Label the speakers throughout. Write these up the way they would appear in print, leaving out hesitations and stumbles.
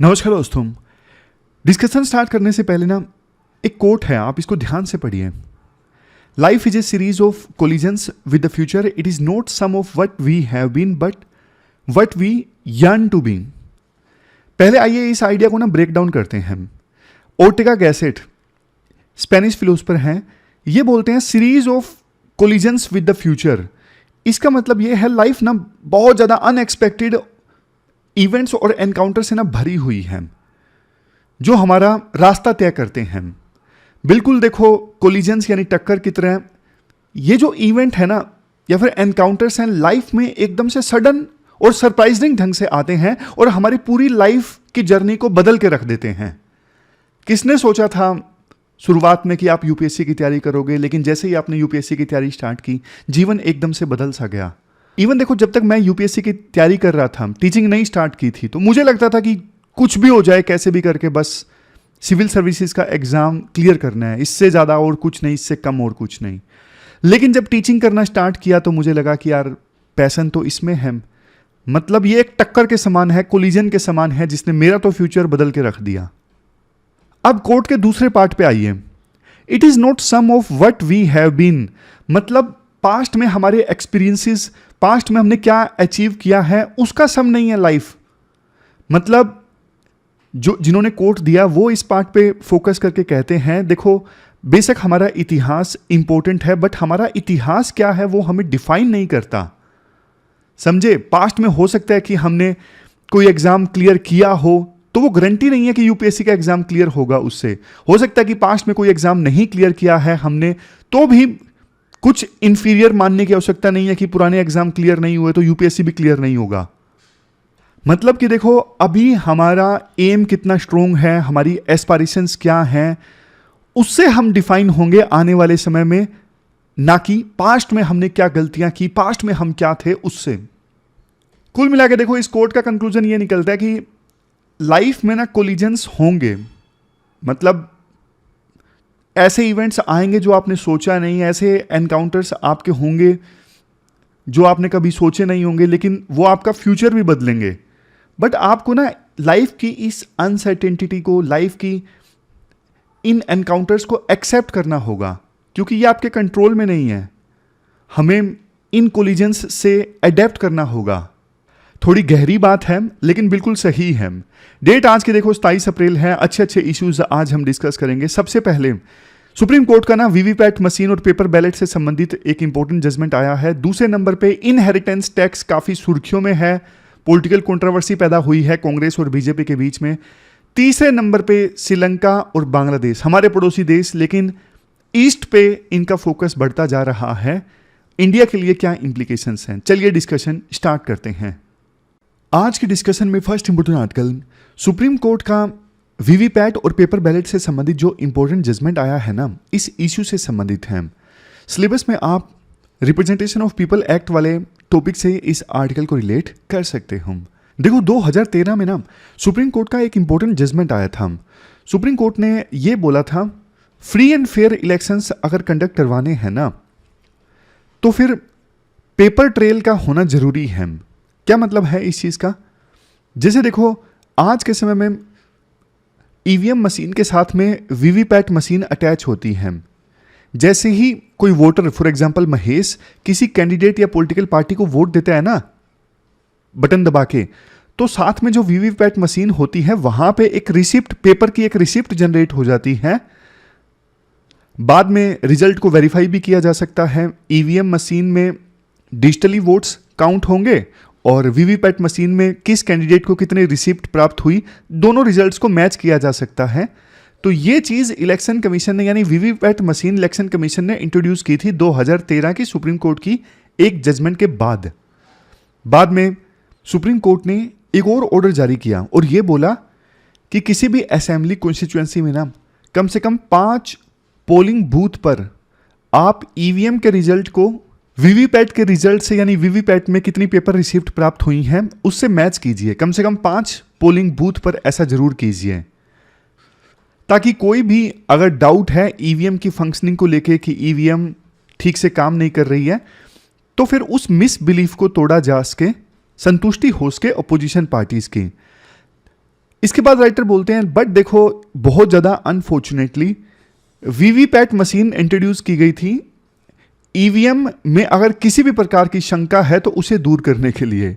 Speaker 1: नमस्कार दोस्तों। Discussion start करने से पहले ना एक कोट है, आप इसको ध्यान से पढ़िए। Life is a series of collisions with the future. It is not sum of what we have been but what we yearn to be. पहले आइए इस आइडिया को ना ब्रेक डाउन करते हैं। ओर्टेगा गैसेट स्पेनिश फिलोसफर हैं, ये बोलते हैं series of collisions with the future. इसका मतलब ये है लाइफ ना बहुत ज़्यादा अनएक्सपेक्टेड इवेंट्स और एनकाउंटर से ना भरी हुई है, जो हमारा रास्ता तय करते हैं। बिल्कुल देखो, कोलिजन्स यानी टक्कर की तरह ये जो इवेंट है ना या फिर एनकाउंटर्स हैं लाइफ में एकदम से सडन और सरप्राइजिंग ढंग से आते हैं और हमारी पूरी लाइफ की जर्नी को बदल के रख देते हैं। किसने सोचा था शुरुआत में कि आप यूपीएससी की तैयारी करोगे, लेकिन जैसे ही आपने यूपीएससी की तैयारी स्टार्ट की जीवन एकदम से बदल सा गया। इवन देखो, जब तक मैं यूपीएससी की तैयारी कर रहा था, टीचिंग नहीं स्टार्ट की थी, तो मुझे लगता था कि कुछ भी हो जाए कैसे भी करके बस सिविल सर्विसेज का एग्जाम क्लियर करना है, इससे ज़्यादा और कुछ नहीं, इससे कम और कुछ नहीं। लेकिन जब टीचिंग करना स्टार्ट किया तो मुझे लगा कि यार पैशन तो इसमें है, मतलब ये एक टक्कर के समान है, कोलिजन के समान है, जिसने मेरा तो फ्यूचर बदल के रख दिया। अब कोर्ट के दूसरे पार्ट पे आइए। It is not sum of what we have been, मतलब पास्ट में हमारे एक्सपीरियंसेस, पास्ट में हमने क्या अचीव किया है उसका सम नहीं है लाइफ। मतलब जो जिन्होंने कोट दिया वो इस पार्ट पे फोकस करके कहते हैं, देखो बेशक हमारा इतिहास इंपॉर्टेंट है, बट हमारा इतिहास क्या है वो हमें डिफाइन नहीं करता। समझे, पास्ट में हो सकता है कि हमने कोई एग्जाम क्लियर किया हो, तो वो गारंटी नहीं है कि यूपीएससी का एग्जाम क्लियर होगा उससे। हो सकता है कि पास्ट में कोई एग्जाम नहीं क्लियर किया है हमने, तो भी कुछ इंफीरियर मानने की आवश्यकता नहीं है कि पुराने एग्जाम क्लियर नहीं हुए तो यूपीएससी भी क्लियर नहीं होगा। मतलब कि देखो, अभी हमारा एम कितना स्ट्रोंग है, हमारी एस्पायरेशंस क्या हैं, उससे हम डिफाइन होंगे आने वाले समय में, ना कि पास्ट में हमने क्या गलतियां की, पास्ट में हम क्या थे उससे। कुल मिला के देखो, इस कोर्ट का कंक्लूजन ये निकलता है कि लाइफ में ना कोलिजन्स होंगे, मतलब ऐसे इवेंट्स आएंगे जो आपने सोचा नहीं, ऐसे एनकाउंटर्स आपके होंगे जो आपने कभी सोचे नहीं होंगे, लेकिन वो आपका फ्यूचर भी बदलेंगे। बट आपको ना लाइफ की इस अनसर्टेनिटी को, लाइफ की इन एनकाउंटर्स को एक्सेप्ट करना होगा, क्योंकि ये आपके कंट्रोल में नहीं है। हमें इन कोलिजन्स से अडेप्ट करना होगा। थोड़ी गहरी बात है लेकिन बिल्कुल सही है। डेट आज की देखो 27 अप्रैल है। अच्छे अच्छे इश्यूज आज हम डिस्कस करेंगे। सबसे पहले सुप्रीम कोर्ट का ना वीवीपैट मशीन और पेपर बैलेट से संबंधित एक इंपॉर्टेंट जजमेंट आया है। दूसरे नंबर पे इनहेरिटेंस टैक्स काफी सुर्खियों में है, पॉलिटिकल कंट्रोवर्सी पैदा हुई है कांग्रेस और बीजेपी के बीच में। तीसरे नंबर पे श्रीलंका और बांग्लादेश, हमारे पड़ोसी देश, लेकिन ईस्ट पे इनका फोकस बढ़ता जा रहा है। इंडिया के लिए क्या इंप्लीकेशंस हैं, चलिए डिस्कशन स्टार्ट करते हैं। आज के डिस्कशन में first important article, supreme court का वीवीपैट और पेपर बैलेट से संबंधित जो इंपॉर्टेंट जजमेंट आया है ना, इस इश्यू से संबंधित है। सिलेबस में आप रिप्रेजेंटेशन ऑफ पीपल एक्ट वाले टॉपिक से इस आर्टिकल को रिलेट कर सकते हो। देखो 2013 में ना सुप्रीम कोर्ट का एक इंपॉर्टेंट जजमेंट आया था। सुप्रीम कोर्ट ने ये बोला था, फ्री एंड फेयर इलेक्शंस अगर कंडक्ट करवाने हैं ना, तो फिर पेपर ट्रेल का होना जरूरी है। क्या मतलब है इस चीज का? जैसे देखो, आज के समय में ईवीएम मशीन के साथ में वीवीपैट मशीन अटैच होती है। जैसे ही कोई वोटर, फॉर एग्जांपल महेश, किसी कैंडिडेट या पॉलिटिकल पार्टी को वोट देता है ना बटन दबा के, तो साथ में जो वीवीपैट मशीन होती है वहां पे एक रिसिप्ट, पेपर की एक रिसिप्ट जनरेट हो जाती है। बाद में रिजल्ट को वेरीफाई भी किया जा सकता है। ईवीएम मशीन में डिजिटली वोट्स काउंट होंगे और वीवीपैट मशीन में किस कैंडिडेट को कितने रिसिप्ट प्राप्त हुई, दोनों रिजल्ट्स को मैच किया जा सकता है। तो ये चीज इलेक्शन कमीशन ने, यानी वीवीपैट मशीन इलेक्शन कमीशन ने इंट्रोड्यूस की थी 2013 की सुप्रीम कोर्ट की एक जजमेंट के बाद। बाद में सुप्रीम कोर्ट ने एक और ऑर्डर जारी किया और यह बोला कि किसी भी असेंबली कॉन्स्टिट्यूएंसी में ना कम से कम 5 पोलिंग बूथ पर आप ईवीएम के रिजल्ट को वीवीपैट के रिजल्ट से, यानी वीवीपैट में कितनी पेपर रिसिप्ट प्राप्त हुई हैं उससे मैच कीजिए। कम से कम 5 पोलिंग बूथ पर ऐसा जरूर कीजिए, ताकि कोई भी अगर डाउट है ईवीएम की फंक्शनिंग को लेके कि ईवीएम ठीक से काम नहीं कर रही है, तो फिर उस मिस बिलीफ को तोड़ा जा सके, संतुष्टि हो सके अपोजिशन पार्टीज की। इसके बाद राइटर बोलते हैं बट देखो बहुत ज़्यादा अनफॉर्चुनेटली वीवीपैट मशीन इंट्रोड्यूस की गई थी ईवीएम में अगर किसी भी प्रकार की शंका है तो उसे दूर करने के लिए,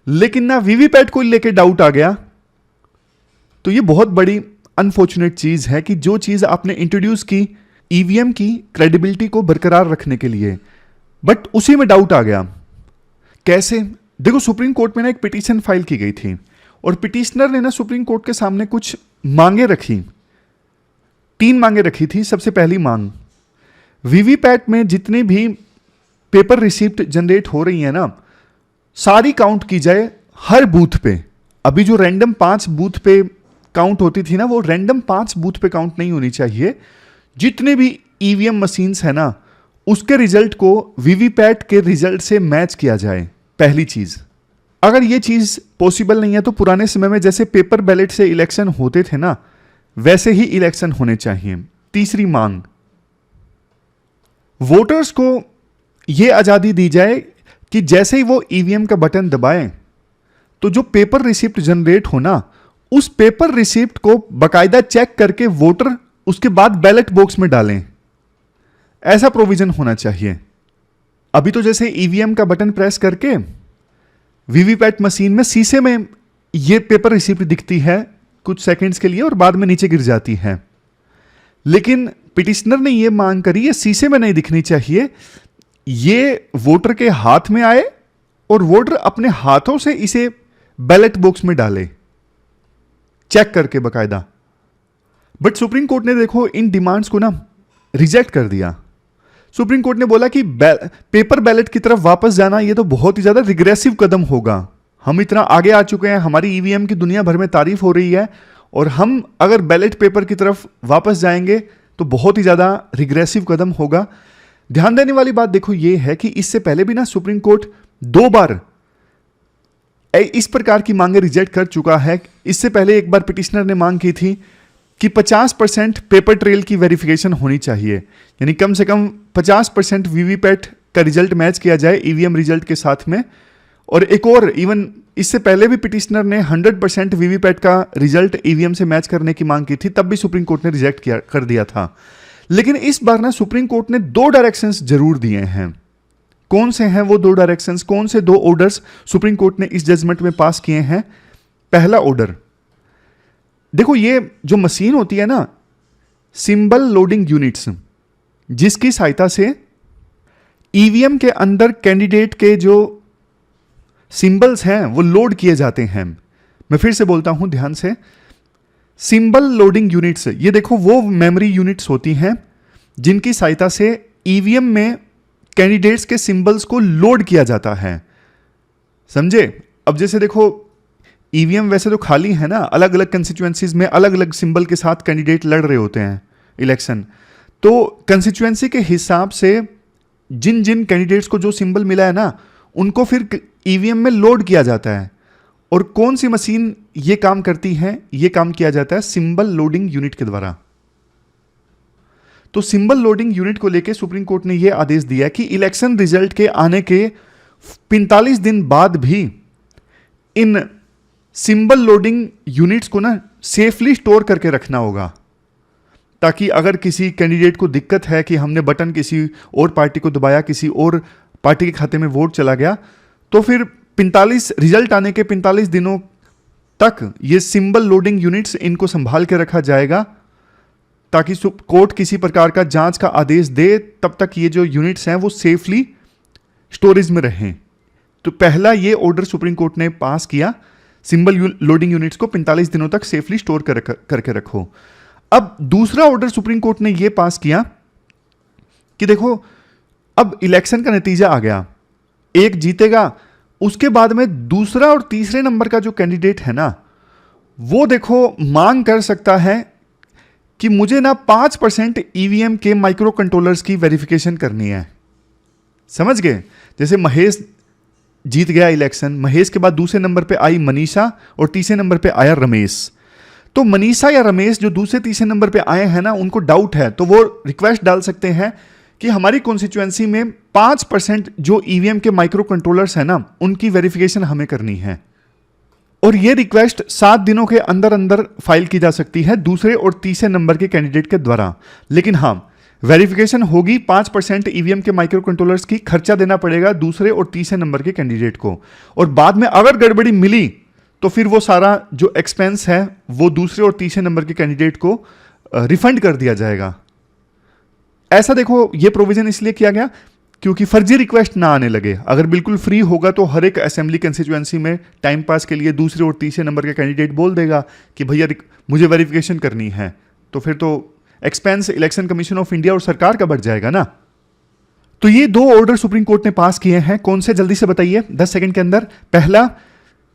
Speaker 1: लेकिन ना वीवीपैट को लेके डाउट आ गया। तो ये बहुत बड़ी अनफॉर्चुनेट चीज है कि जो चीज आपने इंट्रोड्यूस की ईवीएम की क्रेडिबिलिटी को बरकरार रखने के लिए, बट उसी में डाउट आ गया। कैसे? देखो सुप्रीम कोर्ट में ना एक पिटीशन फाइल की गई थी और पिटिशनर ने ना सुप्रीम कोर्ट के सामने कुछ मांगे रखी, 3 मांगे रखी थी। सबसे पहली मांग, वीवीपैट में जितनी भी पेपर रिसिप्ट जनरेट हो रही है ना, सारी काउंट की जाए हर बूथ पे। अभी जो रैंडम 5 बूथ पे काउंट होती थी ना, वो रैंडम 5 बूथ पे काउंट नहीं होनी चाहिए। जितने भी ईवीएम मशीन्स है ना, उसके रिजल्ट को वीवीपैट के रिजल्ट से मैच किया जाए। पहली चीज, अगर ये चीज पॉसिबल नहीं है तो पुराने समय में जैसे पेपर बैलेट से इलेक्शन होते थे ना, वैसे ही इलेक्शन होने चाहिए। तीसरी मांग, वोटर्स को यह आजादी दी जाए कि जैसे ही वो ईवीएम का बटन दबाएं तो जो पेपर रिसिप्ट जनरेट होना, उस पेपर रिसिप्ट को बकायदा चेक करके वोटर उसके बाद बैलेट बॉक्स में डालें। ऐसा प्रोविजन होना चाहिए। अभी तो जैसे ईवीएम का बटन प्रेस करके वीवीपैट मशीन में शीशे में ये पेपर रिसिप्ट दिखती है कुछ सेकंड्स के लिए और बाद में नीचे गिर जाती है, लेकिन पिटिशनर ने यह मांग करी ये शीशे में नहीं दिखनी चाहिए, ये वोटर के हाथ में आए और वोटर अपने हाथों से इसे बैलेट बॉक्स में डाले, चेक करके बकायदा। बट सुप्रीम कोर्ट ने देखो इन डिमांड्स को ना रिजेक्ट कर दिया। सुप्रीम कोर्ट ने बोला कि पेपर बैलेट की तरफ वापस जाना ये तो बहुत ही ज्यादा रिग्रेसिव कदम होगा। हम इतना आगे आ चुके हैं, हमारी ईवीएम की दुनिया भर में तारीफ हो रही है, और हम अगर बैलेट पेपर की तरफ वापस जाएंगे तो बहुत ही ज्यादा रिग्रेसिव कदम होगा। ध्यान देने वाली बात देखो ये है कि इससे पहले भी ना सुप्रीम कोर्ट 2 बार इस प्रकार की मांगे रिजेक्ट कर चुका है। इससे पहले एक बार पिटिशनर ने मांग की थी कि 50% पेपर ट्रेल की वेरिफिकेशन होनी चाहिए, यानी कम से कम 50% वीवीपैट का रिजल्ट मैच किया जाए ईवीएम रिजल्ट के साथ में। और एक और इवन इससे पहले भी पिटिशनर ने 100% वीवीपैट का रिजल्ट ईवीएम से मैच करने की मांग की थी, तब भी सुप्रीम कोर्ट ने रिजेक्ट कर दिया था। लेकिन इस बार ना सुप्रीम कोर्ट ने 2 डायरेक्शंस जरूर दिए हैं। कौन से हैं वो 2 डायरेक्शंस, कौन से 2 ऑर्डर्स सुप्रीम कोर्ट ने इस जजमेंट में पास किए हैं? पहला ऑर्डर देखो, ये जो मशीन होती है ना, सिंबल लोडिंग यूनिट्स, जिसकी सहायता से ईवीएम के अंदर कैंडिडेट के जो सिंबल्स हैं वो लोड किए जाते हैं। मैं फिर से बोलता हूं ध्यान से, सिंबल लोडिंग यूनिट्स, ये देखो वो मेमोरी यूनिट्स होती हैं जिनकी सहायता से ईवीएम में कैंडिडेट्स के सिंबल्स को लोड किया जाता है। समझे? अब जैसे देखो ईवीएम वैसे तो खाली है ना, अलग अलग कंस्टिट्यूएंसीज में अलग अलग सिंबल के साथ कैंडिडेट लड़ रहे होते हैं इलेक्शन, तो कंस्टिट्यूएंसी के हिसाब से जिन जिन कैंडिडेट्स को जो सिंबल मिला है ना, उनको फिर ईवीएम में लोड किया जाता है। और कौन सी मशीन ये काम करती है? ये काम किया जाता है सिंबल लोडिंग यूनिट के द्वारा। तो सिंबल लोडिंग यूनिट को लेकर सुप्रीम कोर्ट ने यह आदेश दिया कि इलेक्शन रिजल्ट के आने के 45 दिन बाद भी इन सिंबल लोडिंग यूनिट्स को ना सेफली स्टोर करके रखना होगा, ताकि अगर किसी कैंडिडेट को दिक्कत है कि हमने बटन किसी और पार्टी को दबाया, किसी और पार्टी के खाते में वोट चला गया, तो फिर 45 रिजल्ट आने के 45 दिनों तक ये सिंबल लोडिंग यूनिट्स इनको संभाल के रखा जाएगा, ताकि कोर्ट किसी प्रकार का जांच का आदेश दे तब तक ये जो यूनिट्स हैं वो सेफली स्टोरेज में रहें। तो पहला ये ऑर्डर सुप्रीम कोर्ट ने पास किया, सिंबल लोडिंग यूनिट्स को 45 दिनों तक सेफली स्टोर करके रखो। अब दूसरा ऑर्डर सुप्रीम कोर्ट ने यह पास किया कि देखो अब इलेक्शन का नतीजा आ गया, एक जीतेगा, उसके बाद में दूसरा और तीसरे नंबर का जो कैंडिडेट है ना, वो देखो मांग कर सकता है कि मुझे ना 5% ईवीएम के माइक्रो कंट्रोलर्स की वेरिफिकेशन करनी है। समझ गए? जैसे महेश जीत गया इलेक्शन, महेश के बाद दूसरे नंबर पे आई मनीषा और तीसरे नंबर पे आया रमेश। तो मनीषा या रमेश जो दूसरे तीसरे नंबर पे आए हैं ना, उनको डाउट है तो वो रिक्वेस्ट डाल सकते हैं कि हमारी कॉन्स्टिट्यूएंसी में 5% जो ईवीएम के माइक्रो कंट्रोलर्स है ना, उनकी वेरिफिकेशन हमें करनी है। और ये रिक्वेस्ट 7 दिनों के अंदर अंदर फाइल की जा सकती है दूसरे और तीसरे नंबर के कैंडिडेट के द्वारा। लेकिन हाँ, वेरिफिकेशन होगी 5% ईवीएम के माइक्रो कंट्रोलर्स की, खर्चा देना पड़ेगा दूसरे और तीसरे नंबर के कैंडिडेट को, और बाद में अगर गड़बड़ी मिली तो फिर वो सारा जो एक्सपेंस है वो दूसरे और तीसरे नंबर के कैंडिडेट को रिफंड कर दिया जाएगा। ऐसा देखो, ये प्रोविजन इसलिए किया गया क्योंकि फर्जी रिक्वेस्ट ना आने लगे। अगर बिल्कुल फ्री होगा तो हर एक असेंबली कंस्टिट्यूएंसी में टाइम पास के लिए दूसरे और तीसरे नंबर के कैंडिडेट बोल देगा कि भैया मुझे वेरिफिकेशन करनी है, तो फिर तो expense election commission of India और सरकार का बढ़ जाएगा ना। तो ये 2 ऑर्डर सुप्रीम कोर्ट ने पास किए हैं। कौन से, जल्दी से बताइए 10 सेकंड के अंदर। पहला,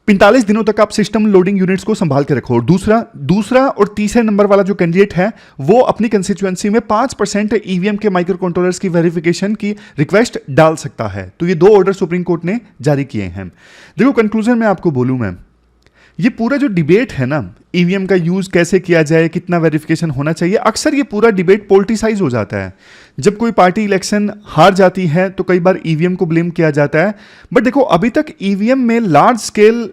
Speaker 1: 45 दिनों तक आप सिस्टम लोडिंग यूनिट्स को संभाल के रखो। और दूसरा और तीसरे नंबर वाला जो कैंडिडेट है वो अपनी कंस्टिट्यूएंसी में 5% ईवीएम के माइक्रो कंट्रोलर्स की वेरिफिकेशन की रिक्वेस्ट डाल सकता है। तो ये 2 ऑर्डर सुप्रीम कोर्ट ने जारी किए हैं। देखो, कंक्लूजन में आपको बोलूं मैं, ये पूरा जो डिबेट है ना, ईवीएम का यूज कैसे किया जाए, कितना वेरिफिकेशन होना चाहिए, अक्सर ये पूरा डिबेट पॉलिटिसाइज हो जाता है। जब कोई पार्टी इलेक्शन हार जाती है तो कई बार ईवीएम को ब्लेम किया जाता है। बट देखो, अभी तक ईवीएम में लार्ज स्केल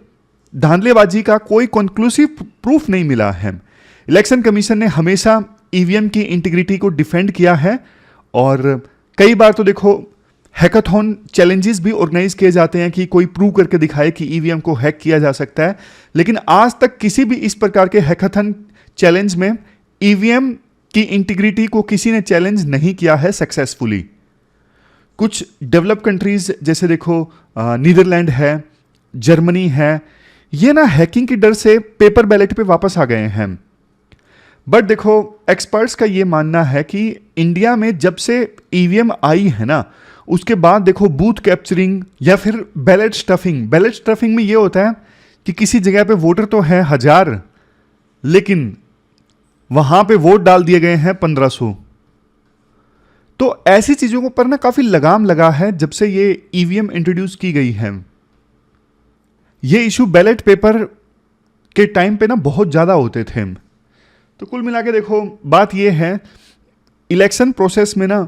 Speaker 1: धांधलेबाजी का कोई कंक्लूसिव प्रूफ नहीं मिला है। इलेक्शन कमीशन ने हमेशा ईवीएम की इंटीग्रिटी को डिफेंड किया है, और कई बार तो देखो हैकाथॉन चैलेंजेस भी ऑर्गेनाइज किए जाते हैं कि कोई प्रूव करके दिखाए कि ईवीएम को हैक किया जा सकता है। लेकिन आज तक किसी भी इस प्रकार के हैकाथॉन चैलेंज में ईवीएम की इंटीग्रिटी को किसी ने चैलेंज नहीं किया है सक्सेसफुली। कुछ डेवलप कंट्रीज जैसे देखो नीदरलैंड है, जर्मनी है, ये ना हैकिंग की डर से पेपर बैलेट पे वापस आ गए हैं। बट देखो, एक्सपर्ट्स का ये मानना है कि इंडिया में जब से ईवीएम आई है ना, उसके बाद देखो बूथ कैप्चरिंग या फिर बैलेट स्टफिंग में ये होता है कि किसी जगह पे वोटर तो है 1000, लेकिन वहां पे वोट डाल दिए गए हैं 1500। तो ऐसी चीजों पर ना काफी लगाम लगा है जब से ये ईवीएम इंट्रोड्यूस की गई है। ये इशू बैलेट पेपर के टाइम पे ना बहुत ज्यादा होते थे। तो कुल मिला के देखो, बात ये है, इलेक्शन प्रोसेस में ना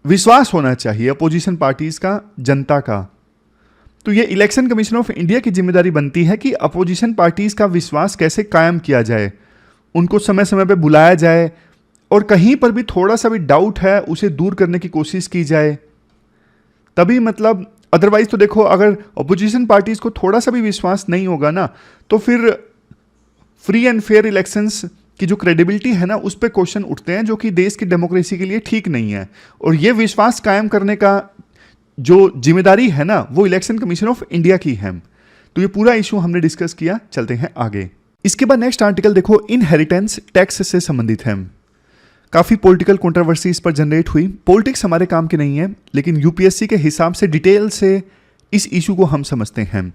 Speaker 1: विश्वास होना चाहिए अपोजिशन पार्टीज का, जनता का। तो ये इलेक्शन कमीशन ऑफ इंडिया की जिम्मेदारी बनती है कि अपोजिशन पार्टीज का विश्वास कैसे कायम किया जाए, उनको समय समय पे बुलाया जाए, और कहीं पर भी थोड़ा सा भी डाउट है उसे दूर करने की कोशिश की जाए, तभी मतलब। अदरवाइज तो देखो, अगर अपोजिशन पार्टीज को थोड़ा सा भी विश्वास नहीं होगा ना, तो फिर फ्री एंड फेयर इलेक्शंस की जो क्रेडिबिलिटी है ना, उस पर क्वेश्चन उठते हैं, जो कि देश की डेमोक्रेसी के लिए ठीक नहीं है। और ये विश्वास कायम करने का जो जिम्मेदारी है ना, वो इलेक्शन कमीशन ऑफ इंडिया की है। तो ये पूरा इशू हमने डिस्कस किया, चलते हैं आगे। इसके बाद नेक्स्ट आर्टिकल देखो, इनहेरिटेंस टैक्स से संबंधित है। काफी पॉलिटिकल कंट्रोवर्सी इस पर जनरेट हुई। पॉलिटिक्स हमारे काम की नहीं है, लेकिन यूपीएससी के हिसाब से डिटेल से इस इशू को हम समझते हैं।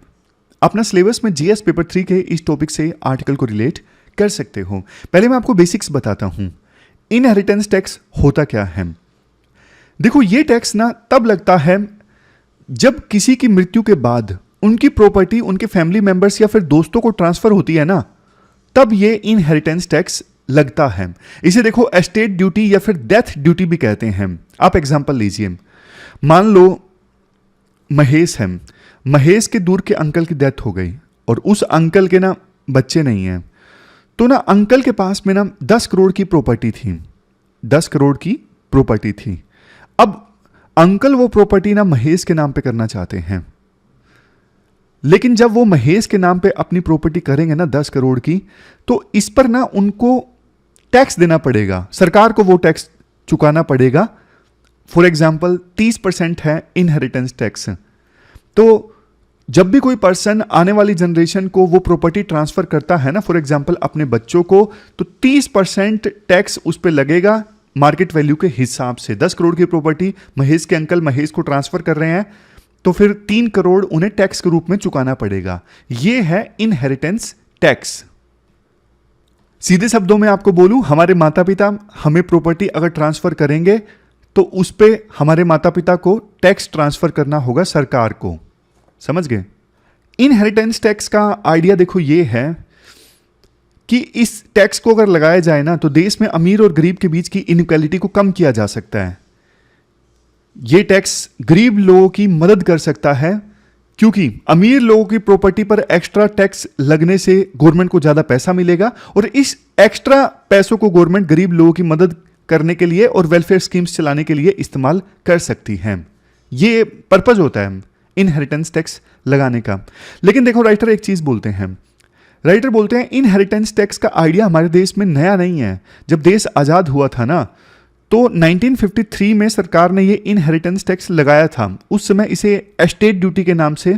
Speaker 1: अपना सिलेबस में जीएस पेपर 3 के इस टॉपिक से आर्टिकल को रिलेट कर सकते हो। पहले मैं आपको बेसिक्स बताता हूं। इनहेरिटेंस टैक्स होता क्या है? देखो, ये टैक्स ना तब लगता है जब किसी की मृत्यु के बाद उनकी प्रॉपर्टी उनके फैमिली मेंबर्स या फिर दोस्तों को ट्रांसफर होती है ना, तब ये इनहेरिटेंस टैक्स लगता है। इसे देखो एस्टेट ड्यूटी या फिर डेथ ड्यूटी भी कहते हैं। आप एग्जांपल लीजिए, मान लो महेश है, महेश के दूर के अंकल की डेथ हो गई और उस अंकल के ना बच्चे नहीं हैं, तो ना अंकल के पास में ना 10 करोड़ की प्रॉपर्टी थी, 10 करोड़ की प्रॉपर्टी थी। अब अंकल वो प्रॉपर्टी ना महेश के नाम पे करना चाहते हैं, लेकिन जब वो महेश के नाम पे अपनी प्रॉपर्टी करेंगे ना 10 करोड़ की, तो इस पर ना उनको टैक्स देना पड़ेगा, सरकार को वो टैक्स चुकाना पड़ेगा। फॉर एग्जाम्पल 30% है इनहेरिटेंस टैक्स। तो जब भी कोई पर्सन आने वाली जनरेशन को वो प्रॉपर्टी ट्रांसफर करता है ना, फॉर एग्जाम्पल अपने बच्चों को, तो 30% टैक्स उस पर लगेगा मार्केट वैल्यू के हिसाब से। 10 करोड़ की प्रॉपर्टी महेश के अंकल महेश को ट्रांसफर कर रहे हैं, तो फिर 3 करोड़ उन्हें टैक्स के रूप में चुकाना पड़ेगा। ये है इनहेरिटेंस टैक्स। सीधे शब्दों में आपको बोलूं, हमारे माता पिता हमें प्रॉपर्टी अगर ट्रांसफर करेंगे तो उस पे हमारे माता पिता को टैक्स ट्रांसफर करना होगा सरकार को। समझ गए? इनहेरिटेंस टैक्स का आइडिया देखो ये है कि इस टैक्स को अगर लगाया जाए ना, तो देश में अमीर और गरीब के बीच की इनइक्वालिटी को कम किया जा सकता है। ये टैक्स गरीब लोगों की मदद कर सकता है क्योंकि अमीर लोगों की प्रॉपर्टी पर एक्स्ट्रा टैक्स लगने से गवर्नमेंट को ज्यादा पैसा मिलेगा और इस एक्स्ट्रा पैसों को गवर्नमेंट गरीब लोगों की मदद करने के लिए और वेलफेयर स्कीम्स चलाने के लिए इस्तेमाल कर सकती है। ये पर्पज होता है इनहेरिटेंस टैक्स लगाने का। लेकिन देखो राइटर एक चीज बोलते हैं, राइटर बोलते हैं इनहेरिटेंस टैक्स का आइडिया हमारे देश में नया नहीं है। जब देश आजाद हुआ था ना, तो 1953 में सरकार ने ये इनहेरिटेंस टैक्स लगाया था। उस समय इसे एस्टेट ड्यूटी के नाम से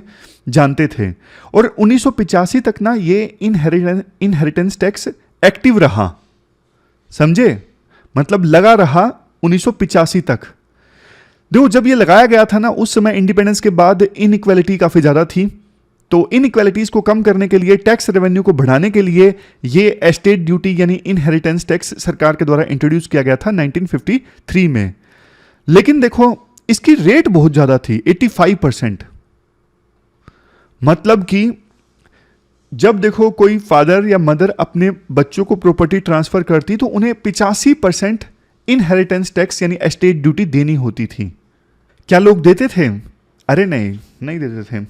Speaker 1: जानते थे और 1985 तक ना ये इनहेरिटेंस टैक्स एक्टिव रहा, समझे, मतलब लगा रहा 1985 तक। देखो जब ये लगाया गया था ना, उस समय इंडिपेंडेंस के बाद इनइक्वालिटी काफी ज्यादा थी, तो इनइक्वालिटीज को कम करने के लिए, टैक्स रेवेन्यू को बढ़ाने के लिए ये एस्टेट ड्यूटी यानी इनहेरिटेंस टैक्स सरकार के द्वारा इंट्रोड्यूस किया गया था 1953 में। लेकिन देखो इसकी रेट बहुत ज्यादा थी, 85%। मतलब कि जब देखो कोई फादर या मदर अपने बच्चों को प्रॉपर्टी ट्रांसफर करती तो उन्हें 85% इनहेरिटेंस टैक्स यानी एस्टेट ड्यूटी देनी होती थी। क्या लोग देते थे? अरे नहीं देते थे।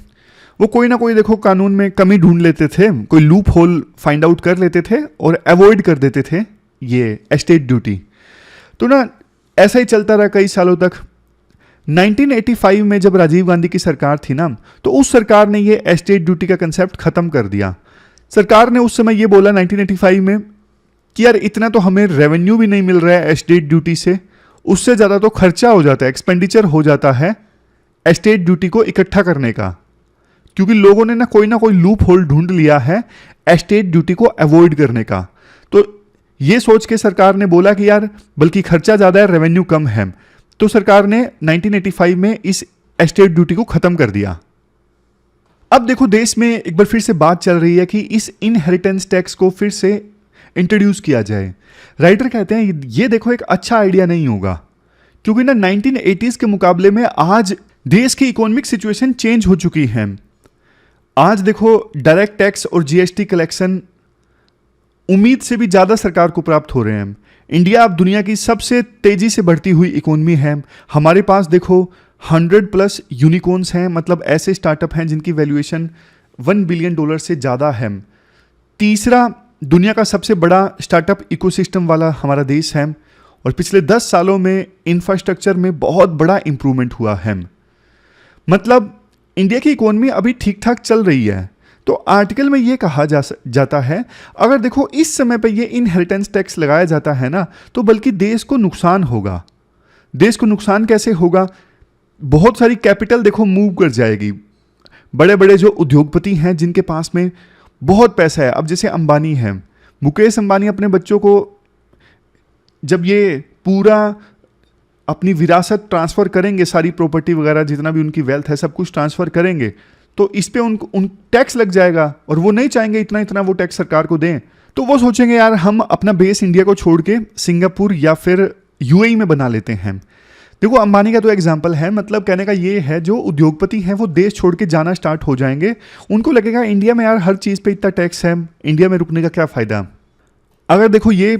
Speaker 1: वो कोई ना कोई देखो कानून में कमी ढूंढ लेते थे, कोई लूप होल फाइंड आउट कर लेते थे और अवॉइड कर देते थे ये एस्टेट ड्यूटी। तो ना ऐसा ही चलता रहा कई सालों तक। 1985 में जब राजीव गांधी की सरकार थी ना, तो उस सरकार ने ये एस्टेट ड्यूटी का कंसेप्ट खत्म कर दिया। सरकार ने उस समय ये बोला 1985 में कि यार इतना तो हमें रेवेन्यू भी नहीं मिल रहा है एस्टेट ड्यूटी से, उससे ज़्यादा तो खर्चा हो जाता है, एक्सपेंडिचर हो जाता है एस्टेट ड्यूटी को इकट्ठा करने का, क्योंकि लोगों ने ना कोई लूप होल ढूंढ लिया है एस्टेट ड्यूटी को अवॉइड करने का। तो ये सोच के सरकार ने बोला कि यार बल्कि खर्चा ज़्यादा है, रेवेन्यू कम है, तो सरकार ने 1985 में इस एस्टेट ड्यूटी को खत्म कर दिया। अब देखो देश में एक बार फिर से बात चल रही है कि इस इनहेरिटेंस टैक्स को फिर से इंट्रोड्यूस किया जाए। राइटर कहते हैं ये देखो एक अच्छा आइडिया नहीं होगा, क्योंकि ना 1980s के मुकाबले में आज देश की इकोनॉमिक सिचुएशन चेंज हो चुकी है। आज देखो डायरेक्ट टैक्स और जीएसटी कलेक्शन उम्मीद से भी ज्यादा सरकार को प्राप्त हो रहे हैं। इंडिया अब दुनिया की सबसे तेजी से बढ़ती हुई इकोनॉमी है। हमारे पास देखो 100+ यूनिकॉर्न्स हैं, मतलब ऐसे स्टार्टअप हैं जिनकी वैल्यूएशन $1 बिलियन से ज़्यादा है। तीसरा दुनिया का सबसे बड़ा स्टार्टअप इकोसिस्टम वाला हमारा देश है और पिछले 10 सालों में इंफ्रास्ट्रक्चर में बहुत बड़ा इंप्रूवमेंट हुआ है। मतलब इंडिया की इकोनॉमी अभी ठीक ठाक चल रही है। तो आर्टिकल में ये कहा जाता है अगर देखो इस समय पे ये इनहेरिटेंस टैक्स लगाया जाता है ना, तो बल्कि देश को नुकसान होगा। देश को नुकसान कैसे होगा? बहुत सारी कैपिटल देखो मूव कर जाएगी। बड़े बड़े जो उद्योगपति हैं जिनके पास में बहुत पैसा है, अब जैसे अंबानी है, मुकेश अंबानी अपने बच्चों को जब ये पूरा अपनी विरासत ट्रांसफ़र करेंगे, सारी प्रॉपर्टी वगैरह जितना भी उनकी वेल्थ है सब कुछ ट्रांसफ़र करेंगे, तो इस पे उन टैक्स लग जाएगा और वो नहीं चाहेंगे इतना वो टैक्स सरकार को दें। तो वो सोचेंगे यार हम अपना बेस इंडिया को छोड़ के सिंगापुर या फिर यूएई में बना लेते हैं। देखो अंबानी का तो एग्जाम्पल है, मतलब कहने का ये है जो उद्योगपति हैं वो देश छोड़ के जाना स्टार्ट हो जाएंगे। उनको लगेगा इंडिया में यार हर चीज़ पे इतना टैक्स है, इंडिया में रुकने का क्या फ़ायदा। अगर देखो ये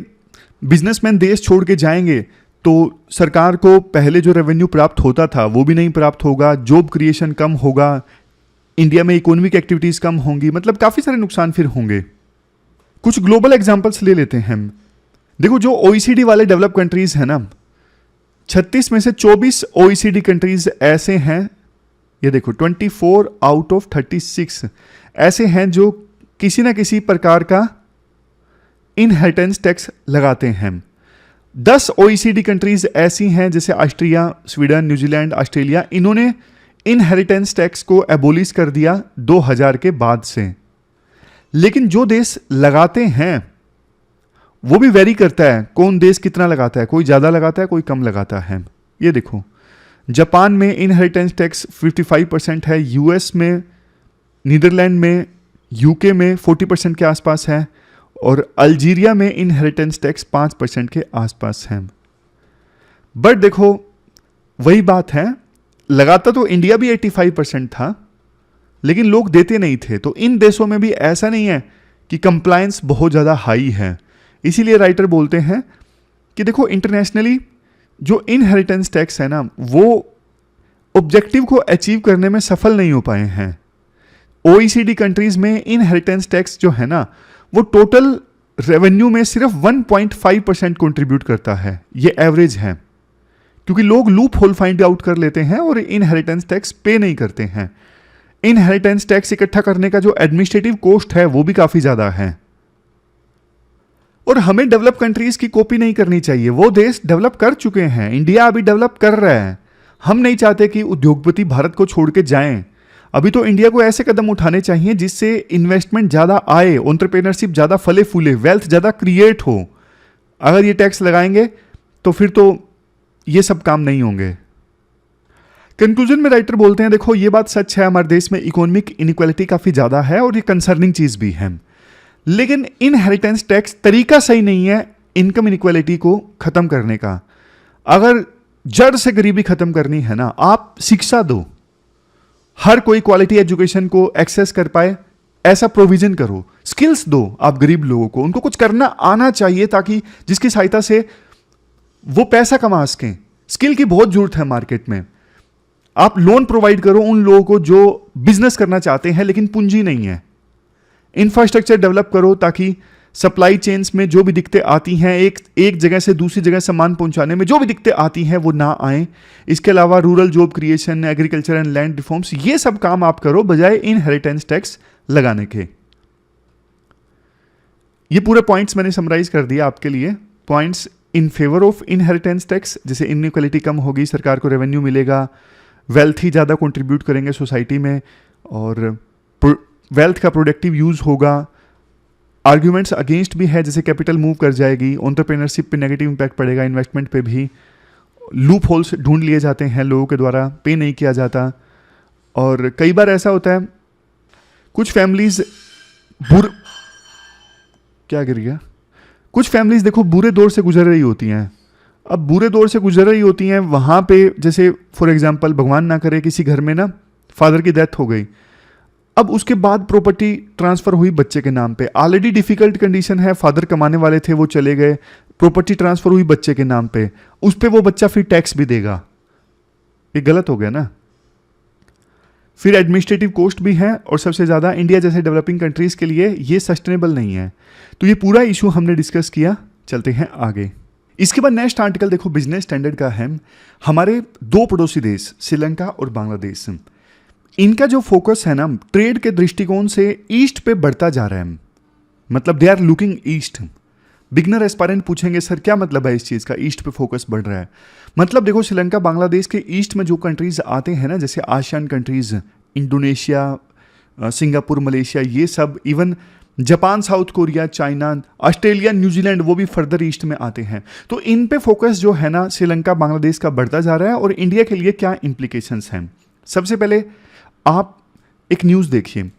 Speaker 1: बिजनेसमैन देश छोड़ के जाएंगे तो सरकार को पहले जो रेवेन्यू प्राप्त होता था वो भी नहीं प्राप्त होगा, जॉब क्रिएशन कम होगा, इंडिया में इकोनॉमिक एक्टिविटीज़ कम होंगी, मतलब काफ़ी सारे नुकसान फिर होंगे। कुछ ग्लोबल एग्जाम्पल्स ले लेते हैं। देखो जो OECD वाले डेवलप कंट्रीज़ हैं ना, 36 में से 24 OECD कंट्रीज़ ऐसे हैं, ये देखो 24 आउट ऑफ 36 ऐसे हैं जो किसी ना किसी प्रकार का इनहेरिटेंस टैक्स लगाते हैं। 10 OECD कंट्रीज ऐसी हैं जैसे ऑस्ट्रिया, स्वीडन, न्यूजीलैंड, ऑस्ट्रेलिया, इन्होंने इनहेरिटेंस टैक्स को एबोलिश कर दिया 2000 के बाद से। लेकिन जो देश लगाते हैं वो भी वेरी करता है, कौन देश कितना लगाता है, कोई ज़्यादा लगाता है, कोई कम लगाता है। ये देखो जापान में इनहेरिटेंस टैक्स 55% है, यूएस में, नीदरलैंड में, यूके में 40% के आसपास है और अल्जीरिया में इनहेरिटेंस टैक्स 5% के आसपास है। बट देखो वही बात है, लगाता तो इंडिया भी 85% था लेकिन लोग देते नहीं थे। तो इन देशों में भी ऐसा नहीं है कि कंप्लायंस बहुत ज़्यादा हाई है। इसीलिए राइटर बोलते हैं कि देखो इंटरनेशनली जो इनहेरिटेंस टैक्स है ना वो ऑब्जेक्टिव को अचीव करने में सफल नहीं हो पाए हैं। OECD कंट्रीज में इनहेरिटेंस टैक्स जो है ना, वो टोटल रेवेन्यू में सिर्फ 1.5% कंट्रीब्यूट करता है। ये एवरेज है, क्योंकि लोग लूप होल फाइंड आउट कर लेते हैं और इनहेरिटेंस टैक्स पे नहीं करते हैं। इनहेरिटेंस टैक्स इकट्ठा करने का जो एडमिनिस्ट्रेटिव कॉस्ट है वो भी काफी ज्यादा है। और हमें डेवलप कंट्रीज की कॉपी नहीं करनी चाहिए। वो देश डेवलप कर चुके हैं, इंडिया अभी डेवलप कर रहा है। हम नहीं चाहते कि उद्योगपति भारत को छोड़ के जाएं। अभी तो इंडिया को ऐसे कदम उठाने चाहिए जिससे इन्वेस्टमेंट ज्यादा आए, एंटरप्रेन्योरशिप ज्यादा फले फूले, वेल्थ ज्यादा क्रिएट हो। अगर ये टैक्स लगाएंगे तो फिर तो ये सब काम नहीं होंगे। कंक्लूजन में राइटर बोलते हैं, देखो ये बात सच है, हमारे देश में इकोनॉमिक इनइक्वालिटी काफी ज्यादा है और ये कंसर्निंग चीज भी है, लेकिन इनहेरिटेंस टैक्स तरीका सही नहीं है इनकम इनइक्वालिटी को खत्म करने का। अगर जड़ से गरीबी खत्म करनी है ना, आप शिक्षा दो, हर कोई क्वालिटी एजुकेशन को एक्सेस कर पाए, ऐसा प्रोविजन करो। स्किल्स दो आप गरीब लोगों को, उनको कुछ करना आना चाहिए ताकि जिसकी सहायता से वो पैसा कमा सकें। स्किल की बहुत जरूरत है मार्केट में। आप लोन प्रोवाइड करो उन लोगों को जो बिजनेस करना चाहते हैं लेकिन पूंजी नहीं है। इंफ्रास्ट्रक्चर डेवलप करो ताकि सप्लाई चेन्स में जो भी दिक्कतें आती हैं, एक जगह से दूसरी जगह सामान पहुंचाने में जो भी दिक्कतें आती हैं वो ना आए। इसके अलावा rural job creation, agriculture and land reforms, ये सब काम आप करो बजाय इनहेरिटेंस टैक्स लगाने के। ये पूरे पॉइंट्स मैंने समराइज कर दिया आपके लिए। Points in favour of inheritance tax, जैसे इनइक्वालिटी कम होगी, सरकार को रेवेन्यू मिलेगा, वेल्थ ही ज़्यादा कंट्रीब्यूट करेंगे सोसाइटी में और वेल्थ का प्रोडक्टिव यूज होगा। आर्ग्यूमेंट्स अगेंस्ट भी है, जैसे कैपिटल मूव कर जाएगी, एंटरप्रेन्योरशिप पे नेगेटिव इंपैक्ट पड़ेगा, इन्वेस्टमेंट पे भी लूप होल्स ढूंढ लिए जाते हैं लोगों के द्वारा, पे नहीं किया जाता। और कई बार ऐसा होता है कुछ फैमिलीज क्या गिर गया, कुछ फैमिलीज देखो बुरे दौर से गुजर रही होती हैं। अब बुरे दौर से गुजर रही होती हैं, वहाँ पे जैसे फॉर एग्जांपल भगवान ना करे किसी घर में ना फादर की डेथ हो गई, अब उसके बाद प्रॉपर्टी ट्रांसफर हुई बच्चे के नाम पे। ऑलरेडी डिफिकल्ट कंडीशन है, फादर कमाने वाले थे वो चले गए, प्रॉपर्टी ट्रांसफर हुई बच्चे के नाम पे, उस पे वो बच्चा फिर टैक्स भी देगा। ये गलत हो गया ना। फिर एडमिनिस्ट्रेटिव कॉस्ट भी है और सबसे ज़्यादा इंडिया जैसे डेवलपिंग कंट्रीज के लिए ये सस्टेनेबल नहीं है। तो ये पूरा इशू हमने डिस्कस किया। चलते हैं आगे। इसके बाद नेक्स्ट आर्टिकल देखो बिजनेस स्टैंडर्ड का है। हमारे दो पड़ोसी देश श्रीलंका और बांग्लादेश, इनका जो फोकस है ना ट्रेड के दृष्टिकोण से ईस्ट पे बढ़ता जा रहा है। मतलब they are looking east. Beginner aspirant पूछेंगे सर क्या मतलब है इस चीज़ का, ईस्ट पे फोकस बढ़ रहा है। मतलब देखो श्रीलंका बांग्लादेश के ईस्ट में जो कंट्रीज आते हैं ना, जैसे ASEAN countries, Indonesia, Singapore, Malaysia, ये सब, even Japan, south Korea, China, Australia, New Zealand, वो भी फर्दर ईस्ट में आते हैं। तो इन पे फोकस जो है ना श्रीलंका बांग्लादेश का बढ़ता जा रहा है। और इंडिया के लिए क्या इंप्लीकेशंस हैं, सबसे पहले आप एक न्यूज़ देखिए।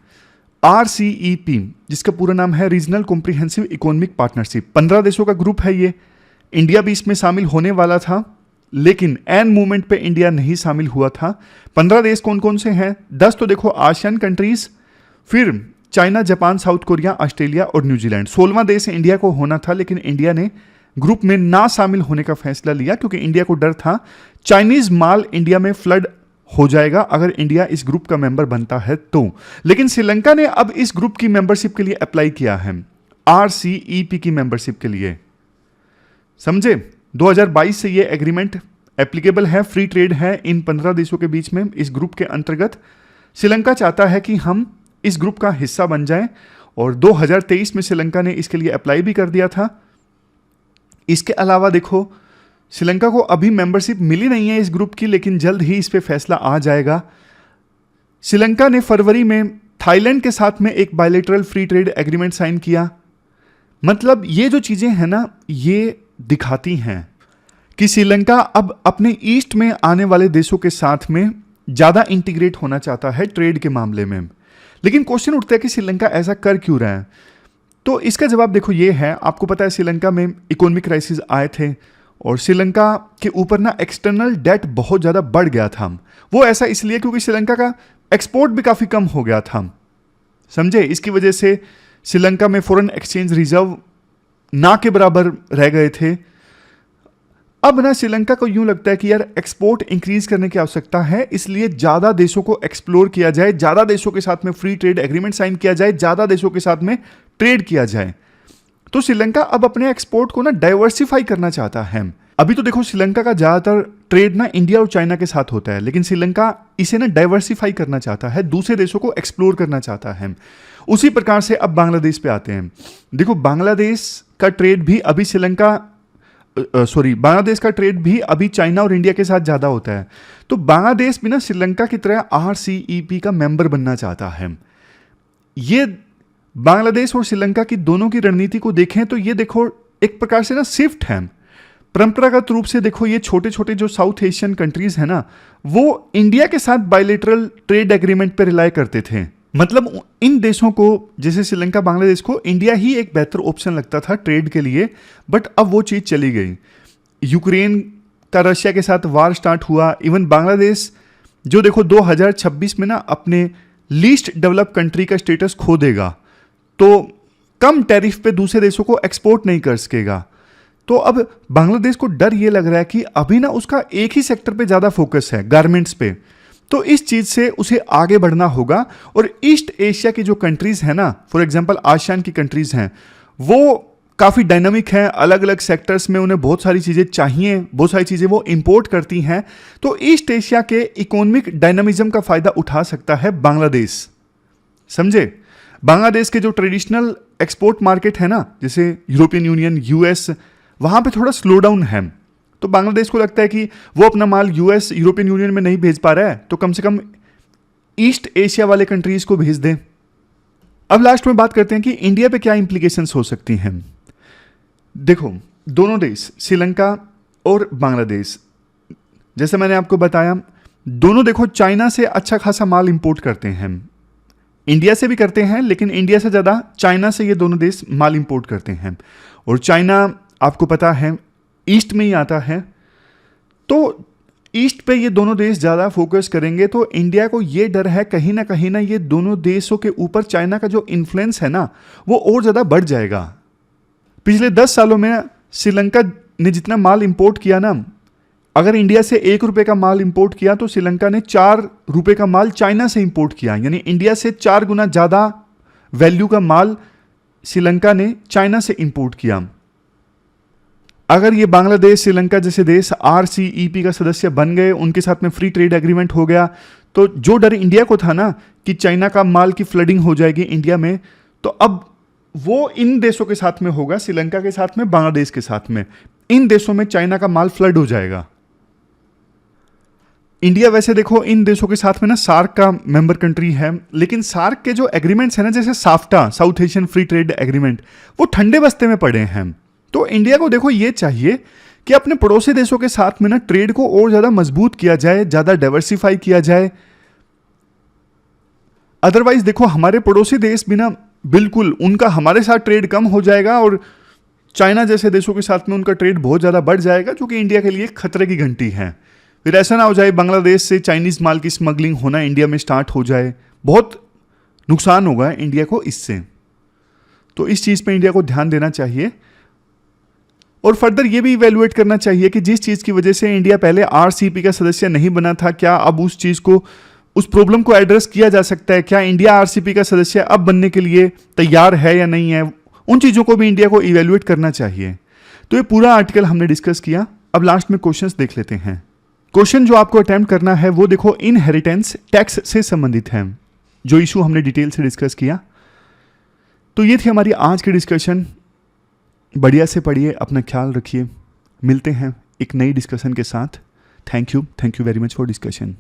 Speaker 1: RCEP, जिसका पूरा नाम है रीजनल कॉम्प्रिहेंसिव इकोनॉमिक पार्टनरशिप, 15 देशों का ग्रुप है ये। इंडिया भी इसमें शामिल होने वाला था, लेकिन एन मूवमेंट पे इंडिया नहीं शामिल हुआ था। 15 देश कौन कौन से हैं? 10 तो देखो आसियान कंट्रीज, फिर China, Japan, south Korea, Australia और न्यूजीलैंड। 16वां देश इंडिया को होना था, लेकिन इंडिया ने ग्रुप में ना शामिल होने का फैसला लिया, क्योंकि इंडिया को डर था चाइनीज माल इंडिया में फ्लड हो जाएगा अगर इंडिया इस ग्रुप का मेंबर बनता है तो। लेकिन श्रीलंका ने अब इस ग्रुप की मेंबरशिप के लिए अप्लाई किया है, RCEP की मेंबरशिप के लिए। समझे? 2022 से ये एग्रीमेंट एप्लीकेबल है, फ्री ट्रेड है इन 15 देशों के बीच में। इस ग्रुप के अंतर्गत श्रीलंका चाहता है कि हम इस ग्रुप का हिस्सा बन जाएं, और 2023 में श्रीलंका ने इसके लिए अप्लाई भी कर दिया था। इसके अलावा देखो श्रीलंका को अभी मेंबरशिप मिली नहीं है इस ग्रुप की, लेकिन जल्द ही इस पे फैसला आ जाएगा। श्रीलंका ने फरवरी में थाईलैंड के साथ में एक bilateral free trade agreement sign किया। मतलब ये जो चीजें हैं ना, ये दिखाती हैं कि श्रीलंका अब अपने ईस्ट में आने वाले देशों के साथ में ज्यादा इंटीग्रेट होना चाहता है ट्रेड के मामले में। लेकिन क्वेश्चन उठता है कि श्रीलंका ऐसा कर क्यों रहा है? तो इसका जवाब देखो ये है, आपको पता है श्रीलंका में इकोनॉमिक क्राइसिस आए थे और श्रीलंका के ऊपर ना एक्सटर्नल डेट बहुत ज़्यादा बढ़ गया था। वो ऐसा इसलिए क्योंकि श्रीलंका का एक्सपोर्ट भी काफ़ी कम हो गया था, समझे? इसकी वजह से श्रीलंका में फॉरेन एक्सचेंज रिजर्व ना के बराबर रह गए थे। अब ना श्रीलंका को यूं लगता है कि यार एक्सपोर्ट इंक्रीज करने की आवश्यकता है, इसलिए ज़्यादा देशों को एक्सप्लोर किया जाए, ज़्यादा देशों के साथ में फ्री ट्रेड एग्रीमेंट साइन किया जाए, ज़्यादा देशों के साथ में ट्रेड किया जाए। तो श्रीलंका अब अपने एक्सपोर्ट को ना डाइवर्सिफाई करना चाहता है। अभी तो देखो श्रीलंका का ज़्यादातर ट्रेड ना इंडिया और चाइना के साथ होता है, लेकिन श्रीलंका इसे ना डाइवर्सिफाई करना चाहता है, दूसरे देशों को एक्सप्लोर करना चाहता है। उसी प्रकार से अब बांग्लादेश पे आते हैं। देखो बांग्लादेश का ट्रेड भी अभी बांग्लादेश का ट्रेड भी अभी चाइना और इंडिया के साथ ज़्यादा होता है। तो बांग्लादेश भी ना श्रीलंका की तरह RCEP का मेंबर बनना चाहता है। ये बांग्लादेश और श्रीलंका की दोनों की रणनीति को देखें तो ये देखो एक प्रकार से ना शिफ्ट है। परंपरागत रूप से देखो ये छोटे छोटे जो साउथ एशियन कंट्रीज है ना, वो इंडिया के साथ बायलैटरल ट्रेड एग्रीमेंट पर रिलाय करते थे। मतलब इन देशों को, जैसे श्रीलंका बांग्लादेश को, इंडिया ही एक बेहतर ऑप्शन लगता था ट्रेड के लिए, बट अब वो चीज़ चली गई। यूक्रेन का रशिया के साथ वार स्टार्ट हुआ। इवन बांग्लादेश जो देखो 2026 में ना अपने लीस्ट डेवलप कंट्री का स्टेटस खो देगा, तो कम टैरिफ पे दूसरे देशों को एक्सपोर्ट नहीं कर सकेगा। तो अब बांग्लादेश को डर ये लग रहा है कि अभी ना उसका एक ही सेक्टर पे ज़्यादा फोकस है, गारमेंट्स पे। तो इस चीज़ से उसे आगे बढ़ना होगा। और ईस्ट एशिया की जो कंट्रीज़ हैं ना, फॉर एग्जांपल आसियान की कंट्रीज़ हैं, वो काफ़ी डायनामिक हैं, अलग अलग सेक्टर्स में उन्हें बहुत सारी चीज़ें चाहिए, बहुत सारी चीज़ें वो इंपोर्ट करती हैं। तो ईस्ट एशिया के इकोनॉमिक डायनामिज्म का फ़ायदा उठा सकता है बांग्लादेश। समझे? बांग्लादेश के जो ट्रेडिशनल एक्सपोर्ट मार्केट है ना, जैसे यूरोपियन यूनियन, US, वहाँ पे थोड़ा स्लो डाउन है। तो बांग्लादेश को लगता है कि वो अपना माल US, यूरोपियन यूनियन में नहीं भेज पा रहा है, तो कम से कम ईस्ट एशिया वाले कंट्रीज को भेज दें। अब लास्ट में बात करते हैं कि इंडिया पे क्या इंप्लीकेशंस हो सकती हैं। देखो दोनों देश, श्रीलंका और बांग्लादेश, जैसे मैंने आपको बताया, दोनों देखो चाइना से अच्छा खासा माल इंपोर्ट करते हैं। इंडिया से भी करते हैं, लेकिन इंडिया से ज़्यादा चाइना से ये दोनों देश माल इंपोर्ट करते हैं। और चाइना आपको पता है ईस्ट में ही आता है, तो ईस्ट पे ये दोनों देश ज़्यादा फोकस करेंगे। तो इंडिया को ये डर है कहीं ना ये दोनों देशों के ऊपर चाइना का जो इन्फ्लुएंस है ना, वो और ज़्यादा बढ़ जाएगा। पिछले 10 सालों में श्रीलंका ने जितना माल इंपोर्ट किया ना, अगर इंडिया से 1 रुपये का माल इंपोर्ट किया तो श्रीलंका ने 4 रुपये का माल चाइना से इंपोर्ट किया। यानी इंडिया से 4 गुना ज़्यादा वैल्यू का माल श्रीलंका ने चाइना से इंपोर्ट किया। अगर ये बांग्लादेश, श्रीलंका जैसे देश RCEP का सदस्य बन गए, उनके साथ में फ्री ट्रेड एग्रीमेंट हो गया, तो जो डर इंडिया को था ना कि चाइना का माल की फ्लडिंग हो जाएगी इंडिया में, तो अब वो इन देशों के साथ में होगा, श्रीलंका के साथ में, बांग्लादेश के साथ में। इन देशों में चाइना का माल फ्लड हो जाएगा। इंडिया वैसे देखो इन देशों के साथ में ना सार्क का मेंबर कंट्री है, लेकिन सार्क के जो एग्रीमेंट्स हैं ना, जैसे SAFTA, south Asian free trade agreement, वो ठंडे बस्ते में पड़े हैं। तो इंडिया को देखो ये चाहिए कि अपने पड़ोसी देशों के साथ में ना ट्रेड को और ज़्यादा मजबूत किया जाए, ज़्यादा डाइवर्सिफाई किया जाए। अदरवाइज देखो हमारे पड़ोसी देश भी ना, बिल्कुल उनका हमारे साथ ट्रेड कम हो जाएगा और चाइना जैसे देशों के साथ में उनका ट्रेड बहुत ज़्यादा बढ़ जाएगा, जो कि इंडिया के लिए खतरे की घंटी है। फिर ऐसा ना हो जाए बांग्लादेश से चाइनीज़ माल की स्मगलिंग होना इंडिया में स्टार्ट हो जाए, बहुत नुकसान होगा इंडिया को इससे। तो इस चीज़ पे इंडिया को ध्यान देना चाहिए। और फर्दर ये भी इवेल्युएट करना चाहिए कि जिस चीज़ की वजह से इंडिया पहले RCEP का सदस्य नहीं बना था, क्या अब उस चीज़ को, उस प्रॉब्लम को एड्रेस किया जा सकता है? क्या इंडिया RCEP का सदस्य अब बनने के लिए तैयार है या नहीं है? उन चीज़ों को भी इंडिया को इवेल्युएट करना चाहिए। तो ये पूरा आर्टिकल हमने डिस्कस किया। अब लास्ट में क्वेश्चंस देख लेते हैं। क्वेश्चन जो आपको अटेम्प्ट करना है वो देखो इनहेरिटेंस टैक्स से संबंधित है, जो इशू हमने डिटेल से डिस्कस किया। तो ये थी हमारी आज की डिस्कशन। बढ़िया से पढ़िए, अपना ख्याल रखिए। मिलते हैं एक नई डिस्कशन के साथ। Thank you very much for discussion.